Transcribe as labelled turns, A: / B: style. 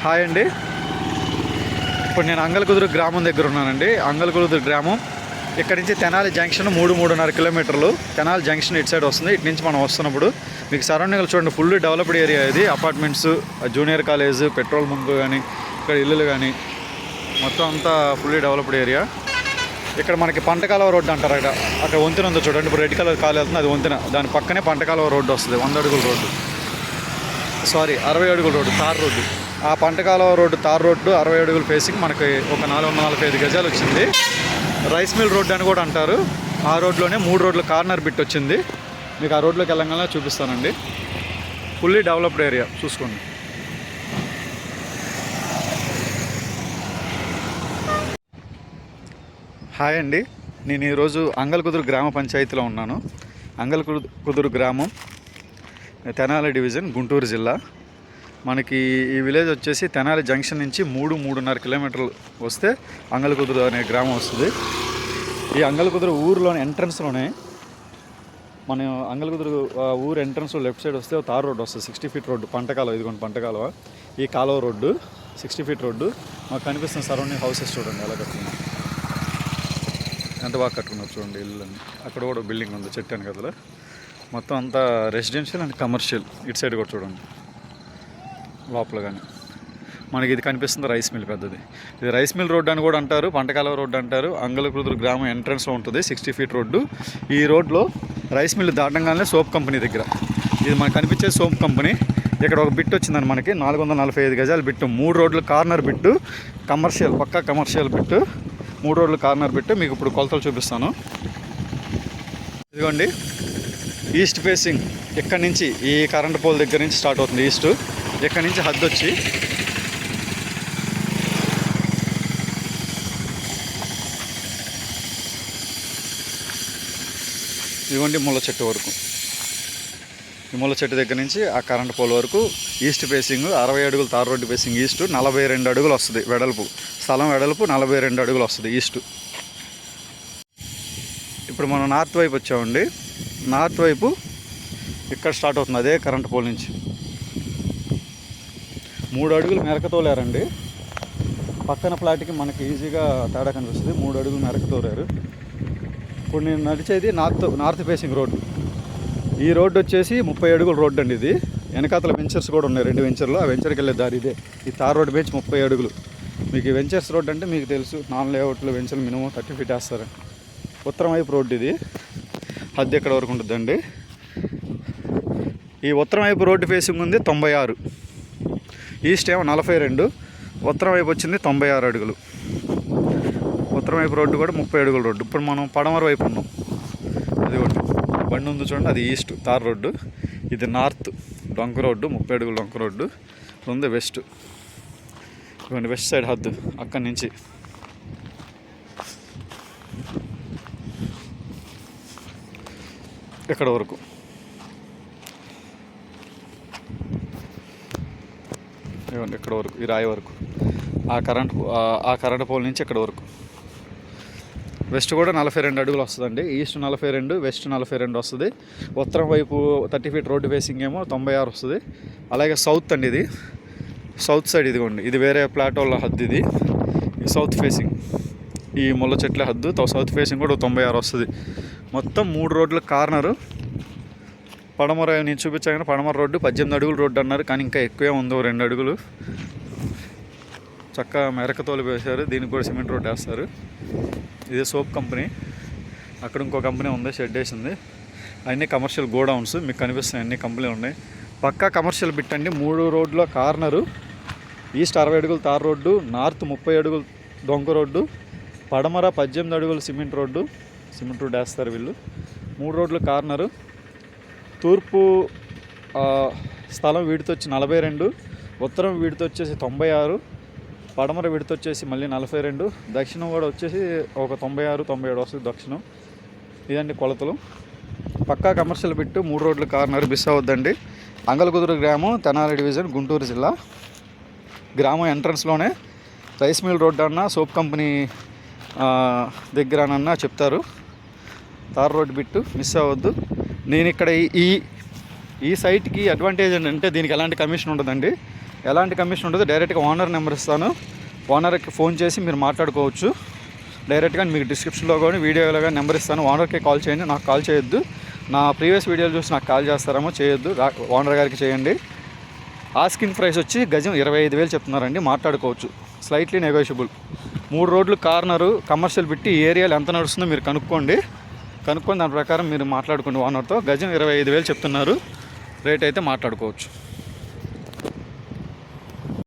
A: Hi అండి. ఇప్పుడు నేను అంగలకుదురు గ్రామం దగ్గర ఉన్నానండి. అంగలకుదురు గ్రామం ఇక్కడ నుంచి తెనాలి జంక్షన్ 3-3.5 కిలోమీటర్లు. తెనాలి జంక్షన్ ఇటు సైడ్ వస్తుంది. ఇటు నుంచి మనం వస్తున్నప్పుడు మీకు సరౌండింగ్లు చూడండి, ఫుల్ డెవలప్డ్ ఏరియా ఇది. Apartments, junior college, petrol bunk కానీ, ఇక్కడ ఇల్లులు కానీ మొత్తం అంతా ఫుల్లీ డెవలప్డ్ ఏరియా. ఇక్కడ మనకి పంటకాలువ రోడ్డు అంటారు. అక్కడ వంతెన ఉందో చూడండి, ఇప్పుడు రెడ్ కలర్ కాలు వెళ్తుంది, అది వంతెన. దాని పక్కనే పంటకాలువ రోడ్డు వస్తుంది, 100 అడుగుల రోడ్డు, 60 అడుగుల రోడ్డు, తార్ రోడ్డు. ఆ పంటకాలువ రోడ్డు, తార్ రోడ్డు 60 అడుగులు ఫేసింగ్ మనకి ఒక 445 గజాలు వచ్చింది. రైస్ మిల్ రోడ్డు అని కూడా అంటారు. ఆ రోడ్లోనే 3 రోడ్ల కార్నర్ బిట్ వచ్చింది. మీకు ఆ రోడ్లోకి వెళ్ళంగానే చూపిస్తానండి. ఫుల్లీ డెవలప్డ్ ఏరియా చూసుకోండి. హాయ్ అండి. నేను ఈరోజు అంగలకుదురు గ్రామ పంచాయతీలో ఉన్నాను. అంగలకుదురు గ్రామం తెనాలి డివిజన్, గుంటూరు జిల్లా. మనకి ఈ విలేజ్ వచ్చేసి తెనాలి జంక్షన్ నుంచి 3-3.5 కిలోమీటర్లు వస్తే అంగలకుదురు అనే గ్రామం వస్తుంది. ఈ అంగలకుదురు ఊరిలోని ఎంట్రన్స్లోనే మన అంగలకుదురు ఊరు ఎంట్రన్స్లో లెఫ్ట్ సైడ్ వస్తే తార్ రోడ్డు వస్తుంది, 60 ఫీట్ రోడ్డు. పంటకాలువ, ఇదిగోండి పంటకాలువ. ఈ కాలువ రోడ్డు 60 ఫీట్ రోడ్డు. మాకు కనిపిస్తున్న సరౌండింగ్ హౌసెస్ చూడండి ఎలా కట్టుకున్నాం, ఎంత బాగా కట్టుకున్నారు చూడండి ఇల్లు. అక్కడ కూడా బిల్డింగ్ ఉంది చెట్టు కదా. మొత్తం అంతా రెసిడెన్షియల్ అండ్ కమర్షియల్. ఇటు సైడ్ కూడా చూడండి లోపల. కానీ మనకి ఇది కనిపిస్తుంది రైస్ మిల్ పెద్దది. ఇది రైస్ మిల్ రోడ్డు అని కూడా అంటారు, పంటకాలువ రోడ్డు అంటారు. అంగలకుదురు గ్రామం ఎంట్రన్స్లో ఉంటుంది 60 ఫీట్ రోడ్డు. ఈ రోడ్లో రైస్ మిల్ దాటంగానే సోప్ కంపెనీ దగ్గర ఇది మనకు కనిపించే సోప్ కంపెనీ. ఇక్కడ ఒక బిట్ వచ్చిందని మనకి 445 గజాల బిట్టు, 3 రోడ్ల కార్నర్ బిట్టు, కమర్షియల్, పక్కా కమర్షియల్ బిట్టు, 3 రోడ్ల కార్నర్ బిట్టు. మీకు ఇప్పుడు కొలతలు చూపిస్తాను. ఇదిగోండి ఈస్ట్ ఫేసింగ్. ఇక్కడ నుంచి ఈ కరెంట్ పోల్ దగ్గర నుంచి స్టార్ట్ అవుతుంది ఈస్ట్. ఇక్కడ నుంచి హద్దు వచ్చి ఇదిగోండి ముళ్ళ చెట్టు వరకు. ఈ ముళ్ళ చెట్టు దగ్గర నుంచి ఆ కరెంట్ పోల్ వరకు ఈస్ట్ ఫేసింగ్. 60 అడుగులు తార్ రోడ్డు ఫేసింగ్ ఈస్ట్. 42 అడుగులు వస్తుంది వెడల్పు, స్థలం వెడల్పు 42 అడుగులు వస్తుంది ఈస్ట్. ఇప్పుడు మనం నార్త్ వైపు వచ్చామండి. నార్త్ వైపు ఇక్కడ స్టార్ట్ అవుతుంది అదే కరెంట్ పోల్ నుంచి. 3 అడుగులు మెరక తోలారండి. పక్కన ఫ్లాట్కి మనకి ఈజీగా తేడా కనిపిస్తుంది. 3 అడుగులు మెరక తోలారు. ఇప్పుడు నేను నడిచేది నార్త్ ఫేసింగ్ రోడ్డు. ఈ రోడ్డు వచ్చేసి 30 అడుగుల రోడ్డు అండి. ఇది వెనకాతల వెంచర్స్ కూడా ఉన్నాయి, 2 వెంచర్లు. ఆ వెంచర్కి వెళ్ళే దారి ఇదే. ఈ తార్ రోడ్డు బేచి 30 అడుగులు. మీకు ఈ వెంచర్స్ రోడ్డు అంటే మీకు తెలుసు, నాన్ లేఅవుట్లు వెంచర్లు మినిమం 30 ఫీట్ వేస్తారు. ఉత్తరం వైపు రోడ్డు ఇది. హద్దు ఎక్కడ వరకు ఉంటుందండి. ఈ ఉత్తరం వైపు రోడ్డు ఫేసింగ్ ఉంది 96, ఈస్ట్ ఏమో 42, ఉత్తరం వైపు వచ్చింది 96 అడుగులు. ఉత్తరం వైపు రోడ్డు కూడా 30 అడుగుల రోడ్డు. ఇప్పుడు మనం పడమర వైపు ఉన్నాం. అది ఒకటి బండి ఉంది చూడండి, అది ఈస్ట్ తార్ రోడ్డు. ఇది నార్త్ డొంక రోడ్డు, 30 అడుగుల డొంక రోడ్డు. ఉంది వెస్ట్, ఇవ్వండి వెస్ట్ సైడ్ హద్దు. అక్కడి నుంచి ఇక్కడ వరకు. ఇవ్వండి ఇక్కడ వరకు, ఈ రాయి వరకు. ఆ కరెంట్ పోల్ నుంచి ఇక్కడ వరకు. వెస్ట్ కూడా 42 అడుగులు వస్తుందండి. ఈస్ట్ 42, వెస్ట్ 42 వస్తుంది. ఉత్తరం వైపు 30 ఫీట్ రోడ్డు ఫేసింగ్ ఏమో 96 వస్తుంది. అలాగే సౌత్ అండి, ఇది సౌత్ సైడ్. ఇదిగోండి ఇది వేరే ప్లాటోళ్ళ హద్దు. ఇది సౌత్ ఫేసింగ్, ఈ ముళ్ళ చెట్ల హద్దు. సౌత్ ఫేసింగ్ కూడా 96 వస్తుంది. మొత్తం 3 రోడ్ల కార్నరు. పడమర నేను చూపించాను, పడమర రోడ్డు 18 అడుగుల రోడ్డు అన్నారు, కానీ ఇంకా ఎక్కువే ఉందో 2 అడుగులు. చక్కగా మెరక తోలు వేశారు. దీనికి కూడా సిమెంట్ రోడ్డు వేస్తారు. ఇదే సోప్ కంపెనీ. అక్కడ ఇంకో కంపెనీ ఉంది, షెడ్ వేసింది. అన్నీ కమర్షియల్ గోడౌన్స్ మీకు కనిపిస్తున్నాయి. అన్ని కంపెనీలు ఉన్నాయి. పక్కా కమర్షియల్ బిట్ అండి. 3 రోడ్ల కార్నరు. ఈస్ట్ 60 అడుగులు తార్ రోడ్డు, నార్త్ 30 అడుగులు డొంక రోడ్డు, పడమర 18 అడుగులు సిమెంట్ రోడ్డు వేస్తారు వీళ్ళు. 3 రోడ్ల కార్నరు. తూర్పు స్థలం వీడితో వచ్చి 42, ఉత్తరం వీడితో వచ్చేసి 96, పడమర వీడితో వచ్చేసి మళ్ళీ 42, దక్షిణం కూడా వచ్చేసి ఒక 96, 97 వస్తుంది దక్షిణం. ఇదండి కొలతలు. పక్కా కమర్షియల్ బిట్టు, 3 రోడ్ల కార్నర్. మిస్ అవద్దండి. అంగలకుదురు గ్రామం, తెనాలి డివిజన్, గుంటూరు జిల్లా. గ్రామం ఎంట్రన్స్లోనే రైస్ మిల్ రోడ్డు అన్న, సోప్ కంపెనీ దగ్గరనన్నా చెప్తారు. తార్ రోడ్డు బిట్టు మిస్ అవ్వద్దు. నేను ఇక్కడ ఈ సైట్కి అడ్వాంటేజ్ ఏంటంటే దీనికి ఎలాంటి కమిషన్ ఉండదండి. ఎలాంటి కమిషన్ ఉండదు. డైరెక్ట్గా ఓనర్ నెంబర్ ఇస్తాను, ఓనర్కి ఫోన్ చేసి మీరు మాట్లాడుకోవచ్చు డైరెక్ట్గా. మీకు డిస్క్రిప్షన్లో కానీ వీడియోలో కానీ నెంబర్ ఇస్తాను, ఓనర్కే కాల్ చేయండి, నాకు కాల్ చేయొద్దు. నా ప్రీవియస్ వీడియోలు చూసి నాకు కాల్ చేస్తారేమో, చేయొద్దు, ఓనర్ గారికి చేయండి. ఆస్కింగ్ ప్రైస్ వచ్చి గజం 25,000 చెప్తున్నారండి, మాట్లాడుకోవచ్చు, స్లైట్లీ నెగోషియబుల్. 3 రోడ్లు కార్నరు కమర్షియల్ పెట్టి ఈ ఏరియాలో ఎంత నడుస్తుందో మీరు కనుక్కొని దాని ప్రకారం మీరు మాట్లాడుకోండి ఓనర్తో. గజం 25,000 చెప్తున్నారు, రేట్ అయితే మాట్లాడుకోవచ్చు.